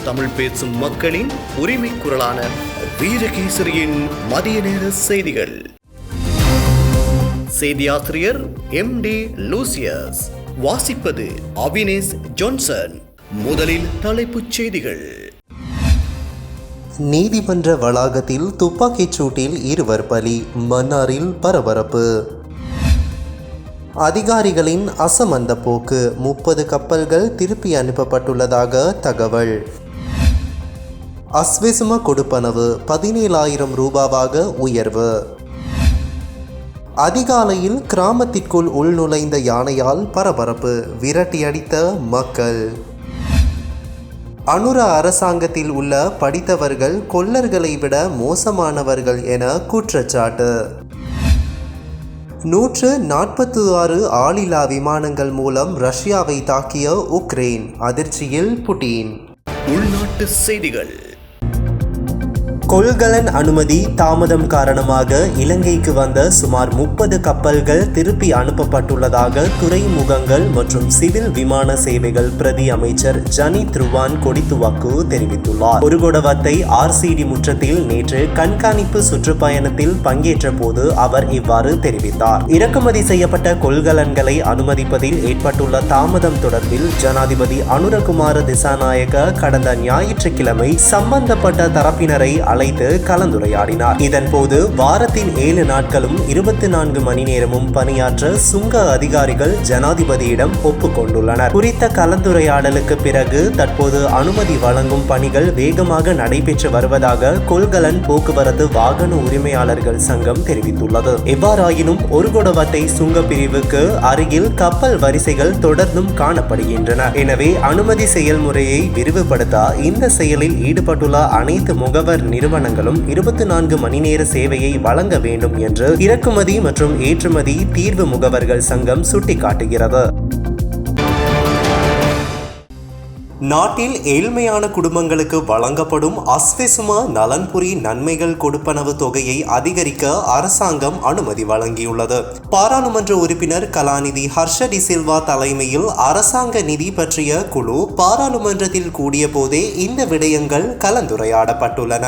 தமிழ் பேசும் மக்களின் உரிமை குரலான வீரகேசரியின் மதிய நேர செய்திகள். செய்தியாசிரியர் MD லூசியஸ், வாசிப்பது அவினேஷ் ஜான்சன். முதலில் தலைப்புச் செய்திகள். நீதிமன்ற வளாகத்தில் துப்பாக்கிச் சூட்டில் 2 பலி, மன்னாரில் பரபரப்பு. அதிகாரிகளின் அசமந்த போக்கு, 30 கப்பல்கள் திருப்பி அனுப்பப்பட்டுள்ளதாக தகவல். அஸ்வெசும கொடுப்பனவு 17,000 ரூபாவாக உயர்வு. அதிகாலையில் கிராமத்திற்குள் உள்நுழைந்த யானையால் பரபரப்பு, விரட்டியடித்த மக்கள். அனுர அரசாங்கத்தில் உள்ள படித்தவர்கள் கொள்ளர்களை விட மோசமானவர்கள் என குற்றச்சாட்டு. 146 ஆளில்லா விமானங்கள் மூலம் ரஷ்யாவை தாக்கிய உக்ரைன், அதிர்ச்சியில் புட்டின். உள்நாட்டு செய்திகள். கொள்கலன் அனுமதி தாமதம் காரணமாக இலங்கைக்கு வந்த சுமார் 30 கப்பல்கள் திருப்பி அனுப்பப்பட்டுள்ளதாக துறைமுகங்கள் மற்றும் சிவில் விமான சேவைகள் பிரதி அமைச்சர் ஜனித் ருவான் கொடித்துவாக்கு தெரிவித்துள்ளார். ஒருகொடவத்தை RCD முற்றத்தில் நேற்று கண்காணிப்பு சுற்றுப்பயணத்தில் பங்கேற்ற போது அவர் இவ்வாறு தெரிவித்தார். இறக்குமதி செய்யப்பட்ட கொள்கலன்களை அனுமதிப்பதில் ஏற்பட்டுள்ள தாமதம் தொடர்பில் ஜனாதிபதி அனுரகுமார திசாநாயக்க கடந்த ஞாயிற்றுக்கிழமை சம்பந்தப்பட்ட தரப்பினரை அழைத்து கலந்துரையாடினார். இதன் போது வாரத்தின் 7 நாட்களும் 24 மணி நேரமும் பணியாற்ற சுங்க அதிகாரிகள் ஜனாதிபதியிடம் ஒப்புக்கொண்டுள்ளனர். குறித்த கலந்துரையாடலுக்கு பிறகு தற்போது அனுமதி வழங்கும் பணிகள் வேகமாக நடைபெற்று வருவதாக கொள்கலன் போக்குவரத்து வாகன உரிமையாளர்கள் சங்கம் தெரிவித்துள்ளது. எவ்வாறாயினும் ஒருகொடவத்தை சுங்க பிரிவுக்கு அருகில் கப்பல் வரிசைகள் தொடர்ந்தும் காணப்படுகின்றன. எனவே அனுமதி செயல்முறையை விரிவுபடுத்த இந்த செயலில் ஈடுபட்டுள்ள அனைத்து முகவர் நிறுவனங்களும் 24 மணி நேர சேவையை வழங்க வேண்டும் என்று இறக்குமதி மற்றும் ஏற்றுமதி தீர்வு முகவர்கள் சங்கம் சுட்டிக்காட்டுகிறது. நாட்டில் ஏழ்மையான குடும்பங்களுக்கு வழங்கப்படும் அஸ்வெசும நலன்புரி நன்மைகள் கொடுப்பனவு தொகையை அதிகரிக்க அரசாங்கம் அனுமதி வழங்கியுள்ளது. பாராளுமன்ற உறுப்பினர் கலாநிதி ஹர்ஷ டி சில்வா தலைமையில் அரசாங்க நிதி பற்றிய குழு பாராளுமன்றத்தில் கூடிய போதே இந்த விடயங்கள் கலந்துரையாடப்பட்டுள்ளன.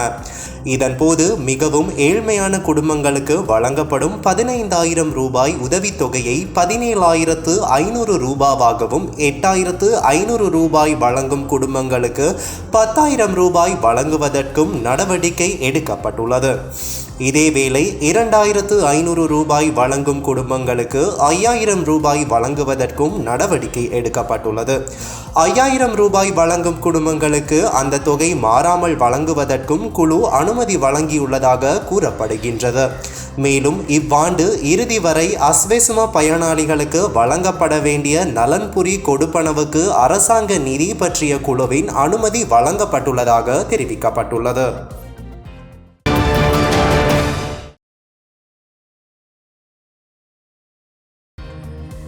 இதன்போது மிகவும் ஏழ்மையான குடும்பங்களுக்கு வழங்கப்படும் 15,000 ரூபாய் உதவித்தொகையை 17,500 ரூபாவாகவும் 8,500 ரூபாய் வழங்கும் குடும்பங்களுக்கு 10,000 ரூபாய் வழங்குவதற்கும் நடவடிக்கை எடுக்கப்பட்டுள்ளது. இதேவேளை 2,500 ரூபாய் வழங்கும் குடும்பங்களுக்கு 5,000 ரூபாய் வழங்குவதற்கும் நடவடிக்கை எடுக்கப்பட்டுள்ளது. 5,000 ரூபாய் வழங்கும் குடும்பங்களுக்கு அந்த தொகை மாறாமல் வழங்குவதற்கும் குழு அனுமதி வழங்கியுள்ளதாக கூறப்படுகின்றது. மேலும் இவ்வாண்டு இறுதி வரை அஸ்வெசும பயனாளிகளுக்கு வழங்கப்பட வேண்டிய நலன்புரி கொடுப்பனவுக்கு அரசாங்க நிதி பற்றிய குழுவின் அனுமதி வழங்கப்பட்டுள்ளதாக தெரிவிக்கப்பட்டுள்ளது.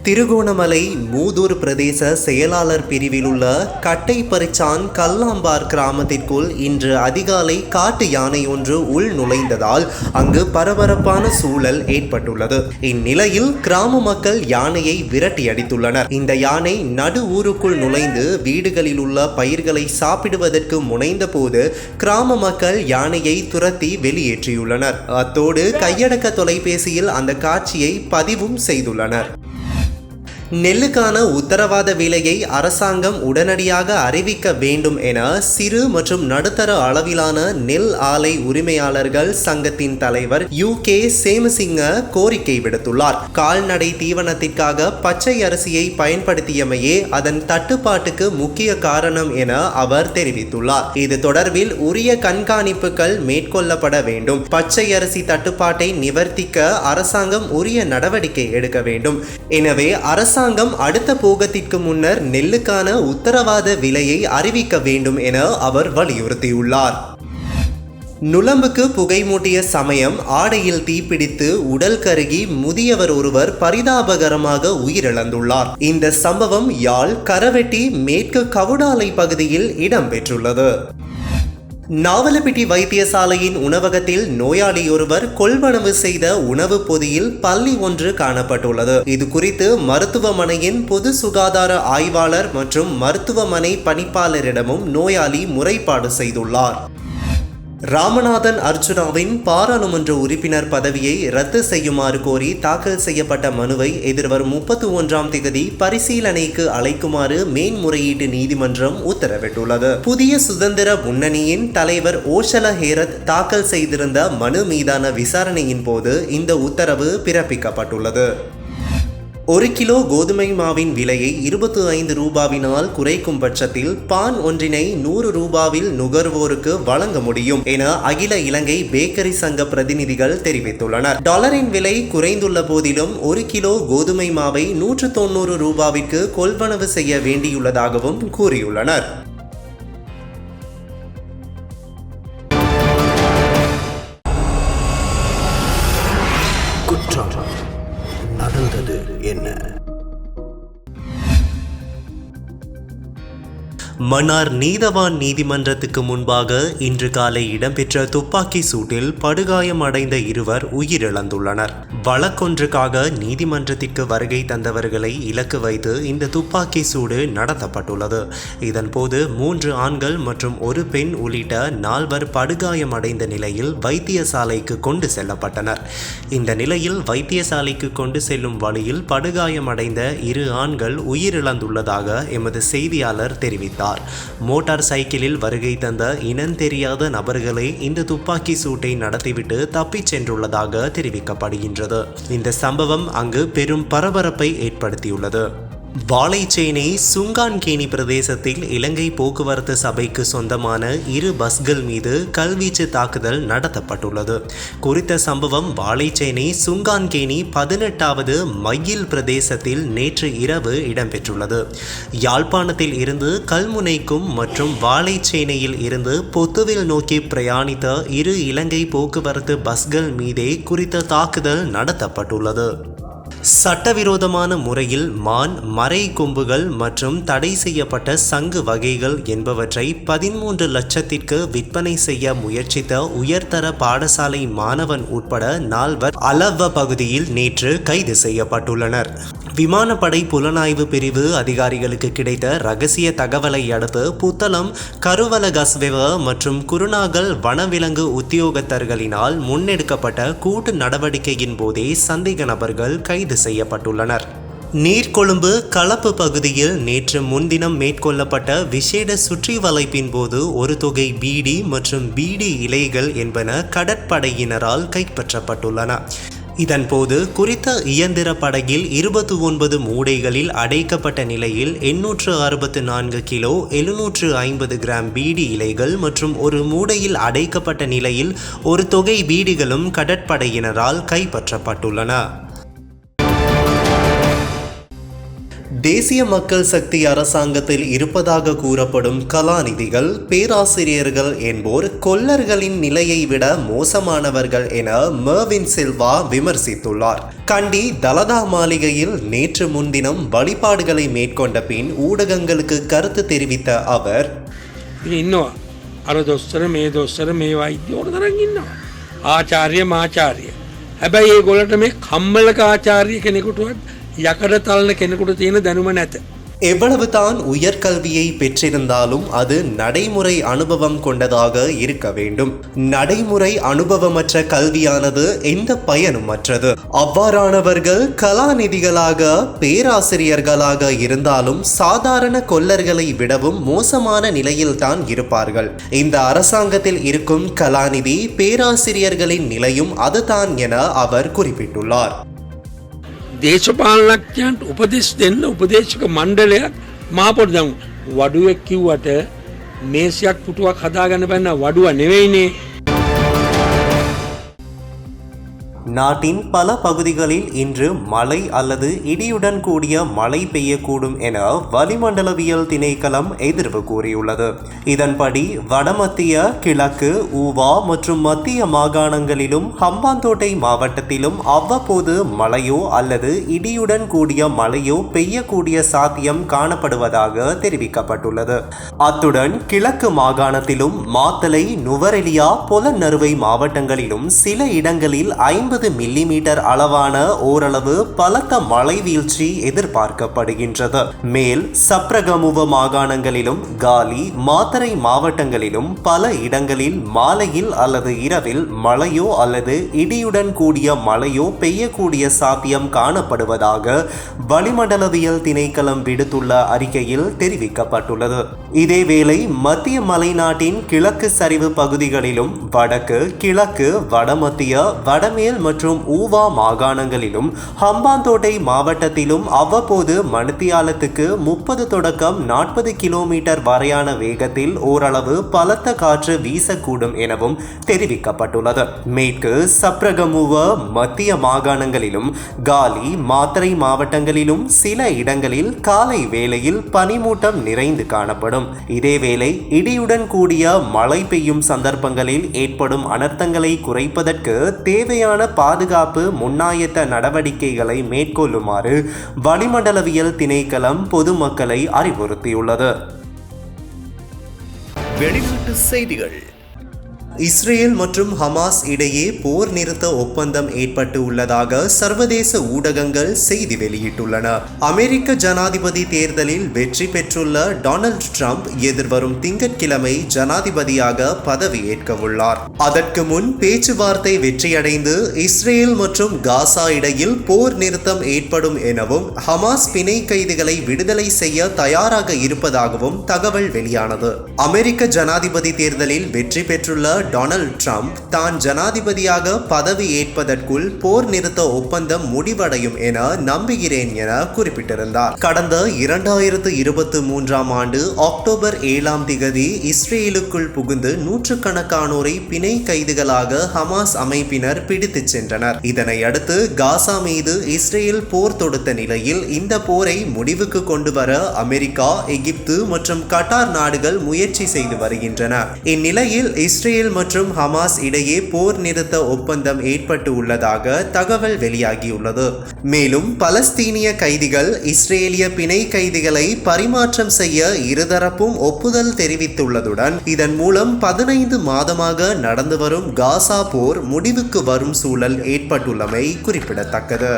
திருகோணமலை மூதூர் பிரதேச செயலாளர் பிரிவில் உள்ள கட்டைப்பரிச்சான் கல்லாம்பார் கிராமத்திற்குள் இன்று அதிகாலை காட்டு யானை ஒன்று உள் நுழைந்ததால் அங்கு பரபரப்பான சூழல் ஏற்பட்டுள்ளது. இந்நிலையில் கிராம மக்கள் யானையை விரட்டியடித்துள்ளனர். இந்த யானை நடு ஊருக்குள் நுழைந்து வீடுகளில் உள்ள பயிர்களை சாப்பிடுவதற்கு முனைந்த போது கிராம மக்கள் யானையை துரத்தி வெளியேற்றியுள்ளனர். அத்தோடு கையடக்க தொலைபேசியில் அந்த காட்சியை பதிவும் செய்துள்ளனர். நெல்லுக்கான உத்தரவாத விலையை அரசாங்கம் உடனடியாக அறிவிக்க வேண்டும் என சிறு மற்றும் நடுத்தர அளவிலான நெல் ஆலை உரிமையாளர்கள் சங்கத்தின் தலைவர் UK சேமசிங்க கோரிக்கை விடுத்துள்ளார். கால்நடை தீவனத்திற்காக பச்சை அரிசியை பயன்படுத்தியமையே அதன் தட்டுப்பாட்டுக்கு முக்கிய காரணம் என அவர் தெரிவித்துள்ளார். இது தொடர்பில் உரிய கண்காணிப்புகள் மேற்கொள்ளப்பட வேண்டும். பச்சை அரிசி தட்டுப்பாட்டை நிவர்த்திக்க அரசாங்கம் உரிய நடவடிக்கை எடுக்க வேண்டும். எனவே அரசாங்கம் அடுத்த போகத்திற்கு முன்னர் நெல்லுக்கான உத்தரவாத விலையை அறிவிக்க வேண்டும் என அவர் வலியுறுத்தியுள்ளார். நுளம்புக்கு புகை மூட்டிய சமயம் ஆடையில் தீப்பிடித்து உடல் கருகி முதியவர் ஒருவர் பரிதாபகரமாக உயிரிழந்துள்ளார். இந்த சம்பவம் யாழ் கரவெட்டி மேற்கு கவுடாலை பகுதியில் இடம்பெற்றுள்ளது. நாவலப்பிட்டி வைத்தியசாலையின் உணவகத்தில் நோயாளியொருவர் கொள்வனவு செய்த உணவுப் பொதியில் பல்லி ஒன்று காணப்பட்டுள்ளது. இது குறித்து மருத்துவமனையின் பொது சுகாதார ஆய்வாளர் மற்றும் மருத்துவமனை பணிப்பாளரிடமும் நோயாளி முறைப்பாடு செய்துள்ளார். ராமநாதன் அர்ச்சுனாவின் பாராளுமன்ற உறுப்பினர் பதவியை ரத்து செய்யுமாறு கோரி தாக்கல் செய்யப்பட்ட மனுவை எதிர்வரும் 31ஆம் தேதி பரிசீலனைக்கு அழைக்குமாறு மேன்முறையீட்டு நீதிமன்றம் உத்தரவிட்டுள்ளது. புதிய சுதந்திர முன்னணியின் தலைவர் ஓஷல ஹேரத் தாக்கல் செய்திருந்த மனு மீதான விசாரணையின் போது இந்த உத்தரவு பிறப்பிக்கப்பட்டுள்ளது. 1 கிலோ கோதுமை மாவின் விலையை 25 ரூபாவினால் குறைக்கும் பட்சத்தில் பான் ஒன்றினை 100 ரூபாவில் நுகர்வோருக்கு வழங்க முடியும் என அகில இலங்கை பேக்கரி சங்க பிரதிநிதிகள் தெரிவித்துள்ளனர். டாலரின் விலை குறைந்துள்ள போதிலும் 1 கிலோ கோதுமை மாவை 190 ரூபாவிற்கு கொள்வனவு செய்ய வேண்டியுள்ளதாகவும் கூறியுள்ளனர். நடந்தது என்ன? மன்னார் நீதவான் நீதிமன்றத்துக்கு முன்பாக இன்று காலை இடம்பெற்ற துப்பாக்கி சூட்டில் படுகாயம் அடைந்த இருவர் உயிரிழந்துள்ளனர். வழக்கொன்றுக்காக நீதிமன்றத்திற்கு வருகை தந்தவர்களை இலக்கு வைத்து இந்த துப்பாக்கி சூடு நடத்தப்பட்டுள்ளது. இதன்போது 3 ஆண்கள் மற்றும் 1 பெண் உள்ளிட்ட 4 படுகாயம் அடைந்த நிலையில் வைத்தியசாலைக்கு கொண்டு செல்லப்பட்டனர். இந்த நிலையில் வைத்தியசாலைக்கு கொண்டு செல்லும் வழியில் படுகாயம் அடைந்த 2 ஆண்கள் உயிரிழந்துள்ளதாக எமது செய்தியாளர் தெரிவித்தார். மோட்டார் சைக்கிளில் வருகை தந்த இனந்தெரியாத நபர்களே இந்த துப்பாக்கி சூட்டை நடத்திவிட்டு தப்பிச் சென்றுள்ளதாக தெரிவிக்கப்படுகின்றது. இந்த சம்பவம் அங்கு பெரும் பரபரப்பை ஏற்படுத்தியுள்ளது. வாழைச்சேனை சுங்கான்கேணி பிரதேசத்தில் இலங்கை போக்குவரத்து சபைக்கு சொந்தமான 2 பஸ்கள் மீது கல்வீச்சு தாக்குதல் நடத்தப்பட்டுள்ளது. குறித்த சம்பவம் வாழைச்சேனை சுங்கான்கேணி 18வது மையில் பிரதேசத்தில் நேற்று இரவு இடம்பெற்றுள்ளது. யாழ்ப்பாணத்தில் இருந்து கல்முனைக்கும் மற்றும் வாழைச்சேனையில் இருந்து பொத்துவில் நோக்கி பிரயாணித்த 2 இலங்கை போக்குவரத்து பஸ்கள் மீதே குறித்த தாக்குதல் நடத்தப்பட்டுள்ளது. சட்டவிரோதமான முறையில் மான், மறை கொம்புகள் மற்றும் தடை செய்யப்பட்ட சங்கு வகைகள் என்பவற்றை 13 லட்சத்திற்கு விற்பனை செய்ய முயற்சித்த உயர்தர பாடசாலை மாணவன் உட்பட 4 அலவ பகுதியில் நேற்று கைது செய்யப்பட்டுள்ளனர். விமானப்படை புலனாய்வு பிரிவு அதிகாரிகளுக்கு கிடைத்த இரகசிய தகவலை அடுத்து புத்தளம், கருவலகஸ்வெவ மற்றும் குருநாகல் வனவிலங்கு உத்தியோகத்தர்களினால் முன்னெடுக்கப்பட்ட கூட்டு நடவடிக்கையின் போதே சந்தேக நபர்கள் கைது செய்யப்பட்டுள்ளனர். நீர்கொழும்பு களப்பு பகுதியில் நேற்று முன்தினம் மேற்கொள்ளப்பட்ட விசேட சுற்றி வளைப்பின் போது ஒரு தொகை பீடி மற்றும் பீடி இலைகள் என்பன கடற்படையினரால் கைப்பற்றப்பட்டுள்ளன. இதன்போது குறித்த இயந்திர படகில் 29 மூடைகளில் அடைக்கப்பட்ட நிலையில் 864 கிலோ 750 கிராம் பீடி இலைகள் மற்றும் ஒரு மூடையில் அடைக்கப்பட்ட நிலையில் ஒரு தொகை பீடிகளும் கடற்படையினரால் கைப்பற்றப்பட்டுள்ளன. தேசிய மக்கள் சக்தி அரசாங்கத்தில் இருப்பதாக கூறப்படும் கலாநிதிகள், பேராசிரியர்கள் என்போர் கொல்லர்களின் நிலையை விட மோசமானவர்கள் என மெர்வின் சில்வா விமர்சித்துள்ளார். கண்டி தலதா மாளிகையில் நேற்று முன்தினம் வழிபாடுகளை மேற்கொண்ட பின் ஊடகங்களுக்கு கருத்து தெரிவித்த அவர், ආචාර්ය මාචාර්ය හැබැයි ඒගොල්ලන්ට මේ කම්මලක ආචාර්ය කෙනෙකුටවත් යකඩ තලන කෙනෙකුට තියෙන දැනුම නැත. எவ்வளவுதான் உயர்கல்வியை பெற்றிருந்தாலும் அது நடைமுறை அனுபவம் கொண்டதாக இருக்க வேண்டும். நடைமுறை அனுபவமற்ற கல்வியானது எந்த பயனுமற்றது. அவ்வாறானவர்கள் கலாநிதிகளாக, பேராசிரியர்களாக இருந்தாலும் சாதாரண கொல்லர்களை விடவும் மோசமான நிலையில்தான் இருப்பார்கள். இந்த அரசாங்கத்தில் இருக்கும் கலாநிதி, பேராசிரியர்களின் நிலையும் அதுதான் என அவர் குறிப்பிட்டுள்ளார். දේශපාලනඥයන්ට උපදෙස් දෙන්න උපදේශක මණ්ඩලයක් මහපොට දැන් වඩුවෙක් කිව්වට මේසයක් පුටුවක් හදාගන්න බැන්න වඩුව නෙවෙයිනේ. நாட்டின் பல பகுதிகளில் இன்று மழை அல்லது இடியுடன் கூடிய மழை பெய்யக்கூடும் என வளிமண்டலவியல் திணைக்களம் எதிர்வு கூறியுள்ளது. இதன்படி வடமத்திய, கிழக்கு, ஊவா மற்றும் மத்திய மாகாணங்களிலும் ஹம்பாந்தோட்டை மாவட்டத்திலும் அவ்வப்போது மழையோ அல்லது இடியுடன் கூடிய மழையோ பெய்யக்கூடிய சாத்தியம் காணப்படுவதாக தெரிவிக்கப்பட்டுள்ளது. அத்துடன் கிழக்கு மாகாணத்திலும் மாத்தளை, நுவரெலியா, பொலன்னறுவை மாவட்டங்களிலும் சில இடங்களில் 50 மில்லிமீட்டர் அளவான ஓரளவு பலத்த மழை வீழ்ச்சி எதிர்பார்க்கப்படுகின்றது. மேல் சப்ரகமுவ மாகாணங்களிலும் காலி, மாத்தறை மாவட்டங்களிலும் பல இடங்களில் மாலையில் அல்லது இரவில் மழையோ அல்லது இடியுடன் கூடிய மழையோ பெய்யக்கூடிய சாத்தியம் காணப்படுவதாக வளிமண்டலவியல் திணைக்களம் விடுத்துள்ள அறிக்கையில் தெரிவிக்கப்பட்டுள்ளது. இதேவேளை மத்திய மலைநாட்டின் கிழக்கு சரிவு பகுதிகளிலும் வடக்கு, கிழக்கு, வடமத்திய, வடமேல் மற்றும் ஊவா மாகாணங்களிலும் ஹம்பாந்தோட்டை மாவட்டத்திலும் அவ்வப்போது மணித்தியாலத்துக்கு 30 தொடக்கம் 40 கிலோமீட்டர் வரையான வேகத்தில் ஓரளவு பலத்த காற்று வீசக்கூடும் எனவும் தெரிவிக்கப்பட்டுள்ளது. மேற்கு சப்ரகமுவ, மத்திய மாகாணங்களிலும் காலி, மாத்தறை மாவட்டங்களிலும் சில இடங்களில் காலை வேளையில் பனிமூட்டம் நிறைந்து காணப்படும். இதேவேளை இடியுடன் கூடிய மழை பெய்யும் சந்தர்ப்பங்களில் ஏற்படும் அனர்த்தங்களை குறைப்பதற்கு தேவையான பாதுகாப்பு முன்னாயத்த நடவடிக்கைகளை மேற்கொள்ளுமாறு வளிமண்டலவியல் திணைக்களம் பொதுமக்களை அறிவுறுத்தியுள்ளது. வெளிநாட்டு செய்திகள். இஸ்ரேல் மற்றும் ஹமாஸ் இடையே போர் நிறுத்த ஒப்பந்தம் ஏற்பட்டு உள்ளதாக சர்வதேச ஊடகங்கள் செய்தி வெளியிட்டுள்ளன. அமெரிக்க ஜனாதிபதி தேர்தலில் வெற்றி பெற்றுள்ள டொனால்ட் ட்ரம்ப் எதிர்வரும் திங்கட்கிழமை ஜனாதிபதியாக பதவியேற்க உள்ளார். அதற்கு முன் பேச்சுவார்த்தை வெற்றியடைந்து இஸ்ரேல் மற்றும் காசா இடையில் போர் நிறுத்தம் ஏற்படும் எனவும் ஹமாஸ் பிணை கைதிகளை விடுதலை செய்ய தயாராக இருப்பதாகவும் தகவல் வெளியானது. அமெரிக்க ஜனாதிபதி தேர்தலில் வெற்றி பெற்றுள்ள டொனால்ட் ட்ரம்ப் தான் ஜனாதிபதியாக பதவி ஏற்பதற்குள் போர் நிறுத்த ஒப்பந்தம் முடிவடையும் என நம்புகிறேன் என குறிப்பிட்டிருந்தார். கடந்த 2023 ஆண்டு அக்டோபர் 7 இஸ்ரேலுக்குள் புகுந்து நூற்றுக்கணக்கானோரை பிணை கைதிகளாக ஹமாஸ் அமைப்பினர் பிடித்துச் சென்றனர். இதனை அடுத்து காசா மீது இஸ்ரேல் போர் தொடுத்த நிலையில் இந்த போரை முடிவுக்கு கொண்டு வர அமெரிக்கா, எகிப்து மற்றும் கட்டார் நாடுகள் முயற்சி செய்து வருகின்றன. இந்நிலையில் இஸ்ரேல் மற்றும் ஹமாஸ் இடையே போர் நிறுத்த ஒப்பந்தம் ஏற்பட்டு உள்ளதாக தகவல் வெளியாகியுள்ளது. மேலும் பலஸ்தீனிய கைதிகள், இஸ்ரேலிய பிணை கைதிகளை பரிமாற்றம் செய்ய இருதரப்பும் ஒப்புதல் தெரிவித்துள்ளதுடன் இதன் மூலம் 15 மாதமாக நடந்து வரும் காசா போர் முடிவுக்கு வரும் சூழல் ஏற்பட்டுள்ளமை குறிப்பிடத்தக்கது.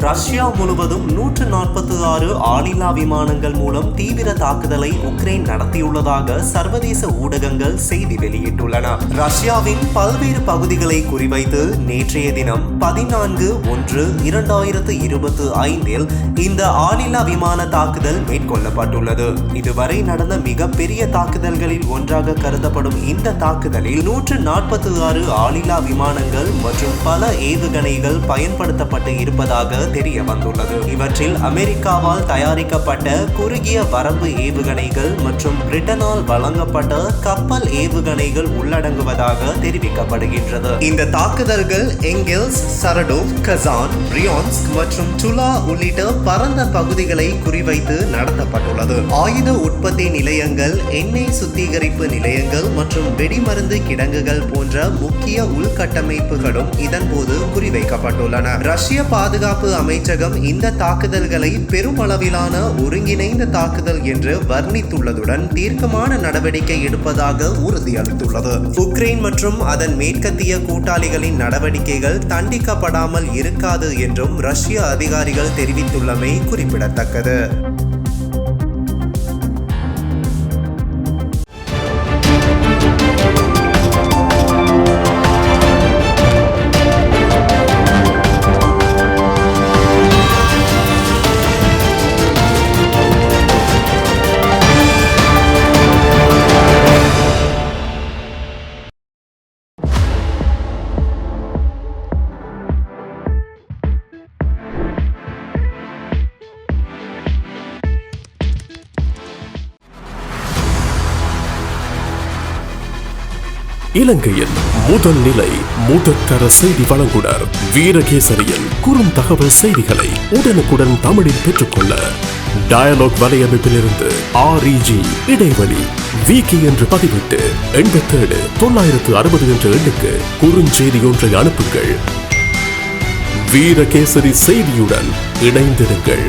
ரஷ்யா முழுவதும் 146 ஆளில்லா விமானங்கள் மூலம் தீவிர தாக்குதலை உக்ரைன் நடத்தியுள்ளதாக சர்வதேச ஊடகங்கள் செய்தி வெளியிட்டுள்ளன. ரஷ்யாவின் பல்வேறு பகுதிகளை குறிவைத்து நேற்றைய தினம் 14/1/2025 இந்த ஆளில்லா விமான தாக்குதல் மேற்கொள்ளப்பட்டுள்ளது. இதுவரை நடந்த மிகப்பெரிய தாக்குதல்களில் ஒன்றாக கருதப்படும் இந்த தாக்குதலில் 146 ஆளில்லா விமானங்கள் மற்றும் பல ஏவுகணைகள் பயன்படுத்தப்பட்டு இருப்பதாக தெரிய வந்துள்ளது. இவற்றில் அமெரிக்காவால் தயாரிக்கப்பட்ட குறுகிய வரம்பு ஏவுகணைகள் மற்றும் பிரிட்டனால் வழங்கப்பட்ட கப்பல் ஏவுகணைகள் உள்ளடங்குவதாக தெரிவிக்கப்படுகின்றது. இந்த தாக்குதல்கள் எங்கெல்ஸ், சரடோவ், கசான், பிரியான்ஸ்க் மற்றும் டுலா உள்ளிட்ட பரந்த பகுதிகளை குறிவைத்து நடத்தப்பட்டுள்ளது. ஆயுத உற்பத்தி நிலையங்கள், எண்ணெய் சுத்திகரிப்பு நிலையங்கள் மற்றும் வெடிமருந்து கிடங்குகள் போன்ற முக்கிய உள்கட்டமைப்புகளும் இதன்போது குறிவைக்கப்பட்டுள்ளன. ரஷ்ய பாதுகாப்பு அமைச்சகம் இந்த தாக்குதல்களை பெருமளவிலான ஒருங்கிணைந்த தாக்குதல் என்று வர்ணித்துள்ளதுடன் தீர்க்கமான நடவடிக்கை எடுப்பதாக உறுதியளித்துள்ளது. உக்ரைன் மற்றும் அதன் மேற்கத்திய கூட்டாளிகளின் நடவடிக்கைகள் தண்டிக்கப்படாமல் இருக்காது என்றும் ரஷ்ய அதிகாரிகள் தெரிவித்துள்ளமை குறிப்பிடத்தக்கது. இலங்கையின் முதல் நிலை முதற்தர செய்தி வழங்குனர் வீரகேசரியின் குறுந்தகவல் செய்திகளை உடனுக்குடன் தமிழில் பெற்றுக்கொள்ள டயலாக் வலையமைப்பிலிருந்து REG இடைவெளி வீக்கி என்று பதிவிட்டு 87 960 என்ற எண்ணுக்கு குறுஞ்செய்தி ஒன்றை அனுப்புங்கள். வீரகேசரி செய்தியுடன் இணைந்திருங்கள்.